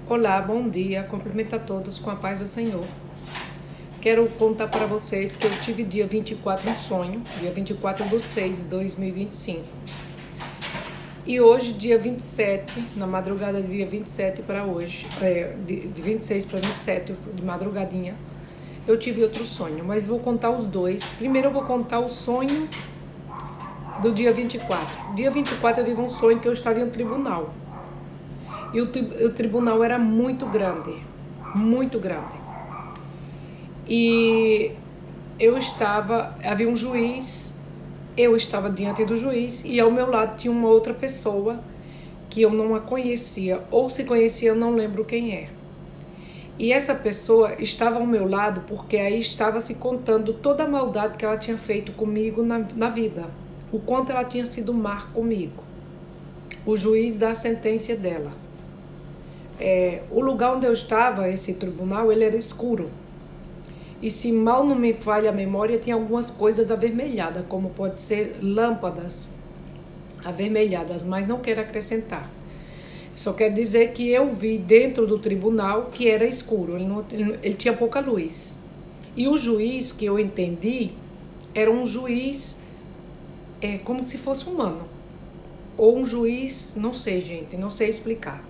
Olá, bom dia. Cumprimento a todos com a paz do Senhor. Quero contar para vocês que eu tive dia 24 um sonho, dia 24/6/2025. E hoje, dia 27, na madrugada de dia 27 para hoje, de 26 para 27, de madrugadinha, eu tive outro sonho, mas vou contar os dois. Primeiro eu vou contar o sonho do dia 24. Dia 24 eu tive um sonho que eu estava em um tribunal. E o tribunal era muito grande, muito grande. E havia um juiz, eu estava diante do juiz e ao meu lado tinha uma outra pessoa que eu não a conhecia, ou se conhecia eu não lembro quem é. E essa pessoa estava ao meu lado porque aí estava se contando toda a maldade que ela tinha feito comigo na vida, o quanto ela tinha sido má comigo. O juiz dá a sentença dela. O lugar onde eu estava, esse tribunal, ele era escuro. E se mal não me falha a memória, tinha algumas coisas avermelhadas, como pode ser lâmpadas avermelhadas, mas não quero acrescentar. Só quero dizer que eu vi dentro do tribunal que era escuro, ele tinha pouca luz. E o juiz, que eu entendi, era um juiz como se fosse humano. Ou um juiz, não sei, gente, não sei explicar.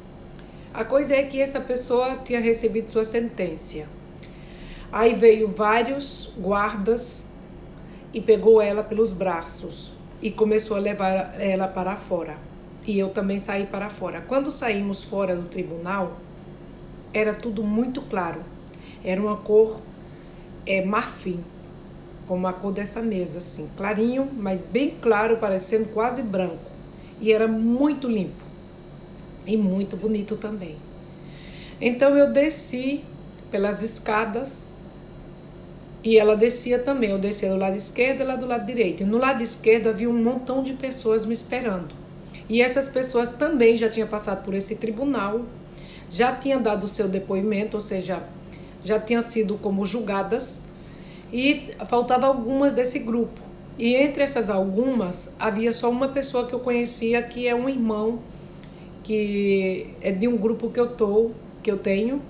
A coisa é que essa pessoa tinha recebido sua sentença. Aí veio vários guardas e pegou ela pelos braços e começou a levar ela para fora. E eu também saí para fora. Quando saímos fora do tribunal, era tudo muito claro. Era uma cor marfim, como a cor dessa mesa, assim, clarinho, mas bem claro, parecendo quase branco. E era muito limpo. E muito bonito também. Então eu desci pelas escadas e ela descia também. Eu descia do lado esquerdo e ela do lado direito. E no lado esquerdo havia um montão de pessoas me esperando. E essas pessoas também já tinham passado por esse tribunal, já tinham dado o seu depoimento, ou seja, já tinham sido como julgadas. E faltava algumas desse grupo. E entre essas algumas, havia só uma pessoa que eu conhecia, que é um irmão, que é de um grupo que eu tenho,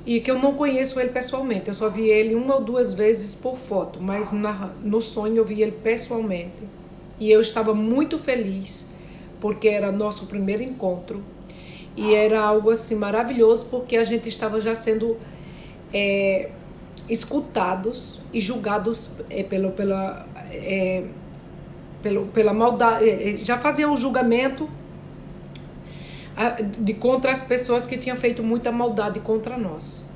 e que eu não conheço ele pessoalmente. Eu só vi ele uma ou duas vezes por foto, mas no sonho eu vi ele pessoalmente. E eu estava muito feliz, porque era nosso primeiro encontro. E era algo assim maravilhoso, porque a gente estava já sendo escutados e julgados pela maldade. Já faziam um julgamento contra as pessoas que tinham feito muita maldade contra nós.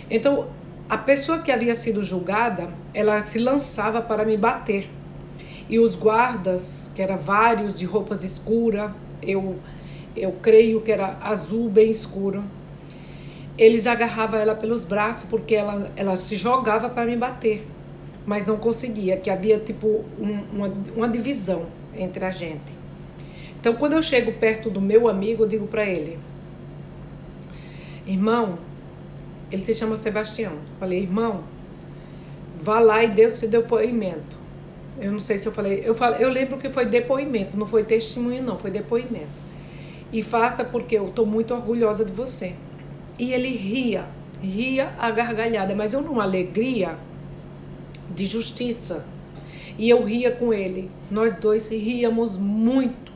Então, a pessoa que havia sido julgada, ela se lançava para me bater. E os guardas, que eram vários de roupas escuras, eu creio que era azul bem escuro, eles agarravam ela pelos braços porque ela se jogava para me bater, mas não conseguia, que havia tipo uma divisão entre a gente. Então, quando eu chego perto do meu amigo, eu digo para ele: irmão, ele se chama Sebastião. Falei: irmão, vá lá e dê o seu depoimento. Eu não sei se eu falei, eu lembro que foi depoimento, não foi testemunho não, foi depoimento. E faça porque eu estou muito orgulhosa de você. E ele ria a gargalhada, mas eu numa alegria de justiça. E eu ria com ele, nós dois ríamos muito.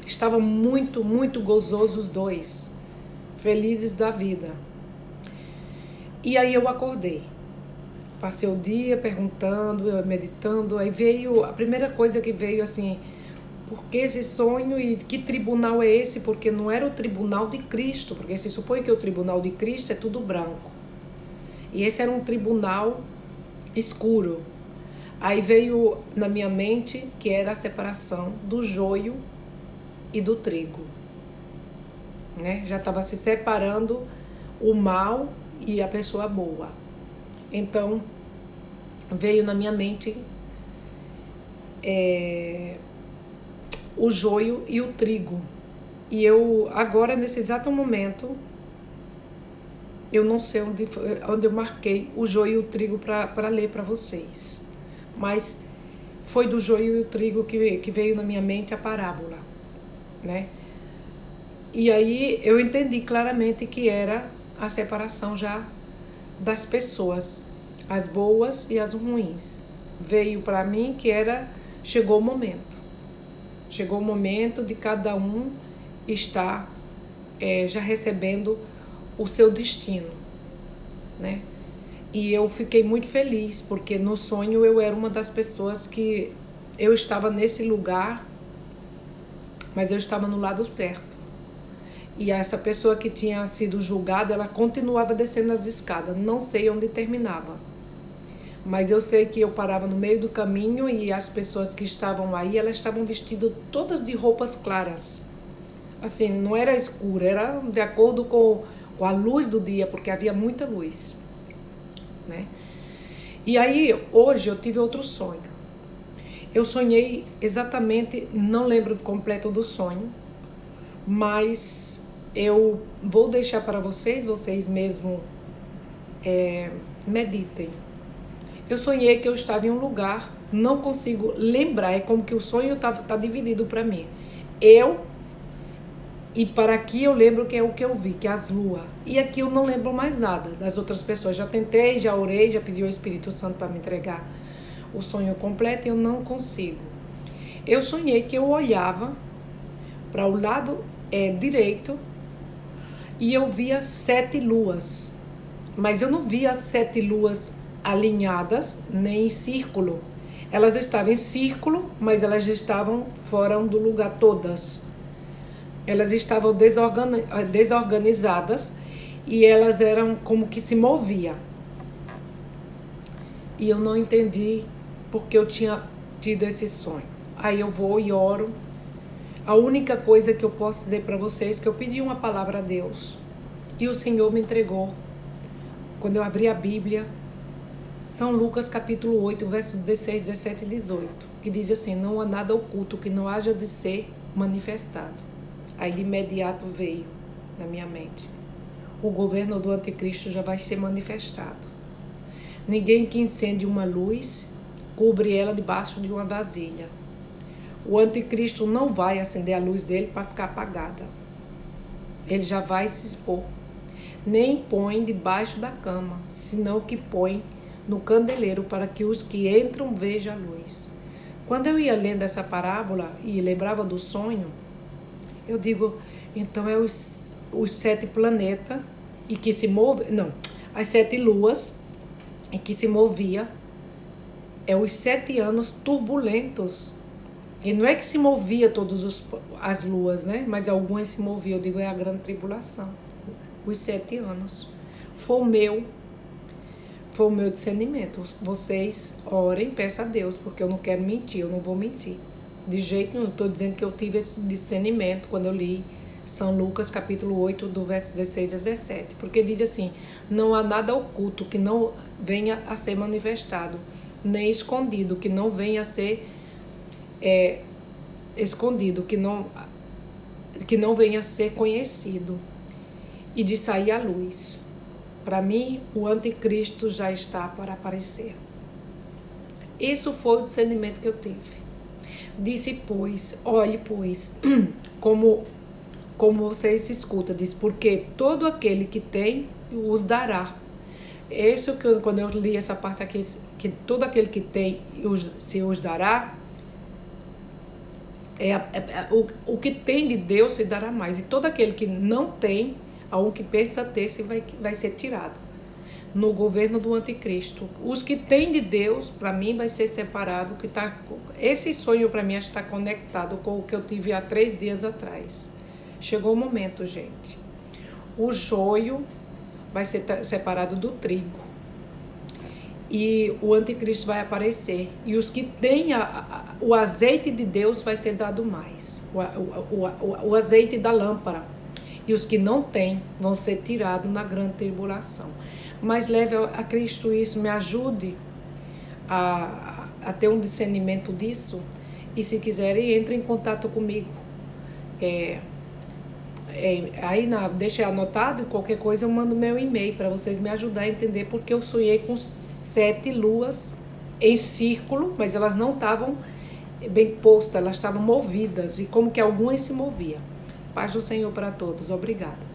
Estava muito, muito gozosos os dois, felizes da vida. E aí eu acordei. Passei o dia perguntando, meditando. Aí veio, a primeira coisa que veio assim: por que esse sonho e que tribunal é esse? Porque não era o tribunal de Cristo, porque se supõe que o tribunal de Cristo é tudo branco. E esse era um tribunal escuro. Aí veio na minha mente que era a separação do joio e do trigo, né? Já estava se separando o mal e a pessoa boa. Então veio na minha mente o joio e o trigo. E eu agora, nesse exato momento, eu não sei onde eu marquei o joio e o trigo para ler para vocês, mas foi do joio e o trigo que veio na minha mente a parábola, né? E aí eu entendi claramente que era a separação já das pessoas, as boas e as ruins. Veio para mim que chegou o momento. Chegou o momento de cada um estar já recebendo o seu destino, né? E eu fiquei muito feliz, porque no sonho eu era uma das pessoas que eu estava nesse lugar, mas eu estava no lado certo. E essa pessoa que tinha sido julgada, ela continuava descendo as escadas. Não sei onde terminava. Mas eu sei que eu parava no meio do caminho e as pessoas que estavam aí, elas estavam vestidas todas de roupas claras. Assim, não era escura, era de acordo com a luz do dia, porque havia muita luz, né? E aí, hoje eu tive outro sonho. Eu sonhei exatamente, não lembro completo do sonho, mas eu vou deixar para vocês mesmo meditem. Eu sonhei que eu estava em um lugar, não consigo lembrar, é como que o sonho tá dividido para mim. E para aqui eu lembro que é o que eu vi, que é as luas. E aqui eu não lembro mais nada das outras pessoas. Já tentei, já orei, já pedi ao Espírito Santo para me entregar o sonho completo e eu não consigo. Eu sonhei que eu olhava para o lado direito e eu via 7 luas. Mas eu não via 7 luas alinhadas, nem em círculo. Elas estavam em círculo, mas elas estavam fora do lugar todas. Elas estavam desorganizadas e elas eram como que se moviam. E eu não entendi porque eu tinha tido esse sonho. Aí eu vou e oro. A única coisa que eu posso dizer para vocês é que eu pedi uma palavra a Deus e o Senhor me entregou. Quando eu abri a Bíblia, São Lucas capítulo 8, versos 16, 17 e 18, que diz assim: não há nada oculto que não haja de ser manifestado. Aí de imediato veio na minha mente: o governo do anticristo já vai ser manifestado. Ninguém que incende uma luz cobre ela debaixo de uma vasilha. O anticristo não vai acender a luz dele para ficar apagada. Ele já vai se expor. Nem põe debaixo da cama, senão que põe no candeleiro para que os que entram vejam a luz. Quando eu ia lendo essa parábola e lembrava do sonho, eu digo, então é os 7 planetas e que se move, não, as 7 luas e que se movia, é os 7 anos turbulentos. E não é que se movia todas as luas, né? Mas algumas se moviam, eu digo, é a grande tribulação. Os 7 anos. Foi o meu discernimento. Vocês orem, peçam a Deus, porque eu não quero mentir, eu não vou mentir. De jeito nenhum, estou dizendo que eu tive esse discernimento quando eu li São Lucas capítulo 8, do verso 16 a 17. Porque diz assim: não há nada oculto que não venha a ser manifestado, nem escondido que não venha a ser escondido, que não venha a ser conhecido, e de sair à luz. Para mim, o anticristo já está para aparecer. Isso foi o discernimento que eu tive. Disse, pois, olhe, pois, como vocês escutam, diz, porque todo aquele que tem, os dará. Isso que quando eu li essa parte aqui, que todo aquele que tem, se os dará, o que tem de Deus se dará mais. E todo aquele que não tem, ao que pensa ter, vai ser tirado. No governo do anticristo. Os que têm de Deus, para mim, vai ser separado. Esse sonho, para mim, está conectado com o que eu tive há 3 dias atrás. Chegou o momento, gente. O joio vai ser separado do trigo. E o anticristo vai aparecer. E os que têm o azeite de Deus vai ser dado mais. O azeite da lâmpada. E os que não têm vão ser tirados na grande tribulação. Mas leve a Cristo isso, me ajude a ter um discernimento disso. E se quiserem, entre em contato comigo. Aí deixa anotado, qualquer coisa eu mando meu e-mail para vocês me ajudarem a entender, porque eu sonhei com 7 luas em círculo, mas elas não estavam bem postas, elas estavam movidas, e como que algumas se moviam. Paz do Senhor para todos. Obrigada.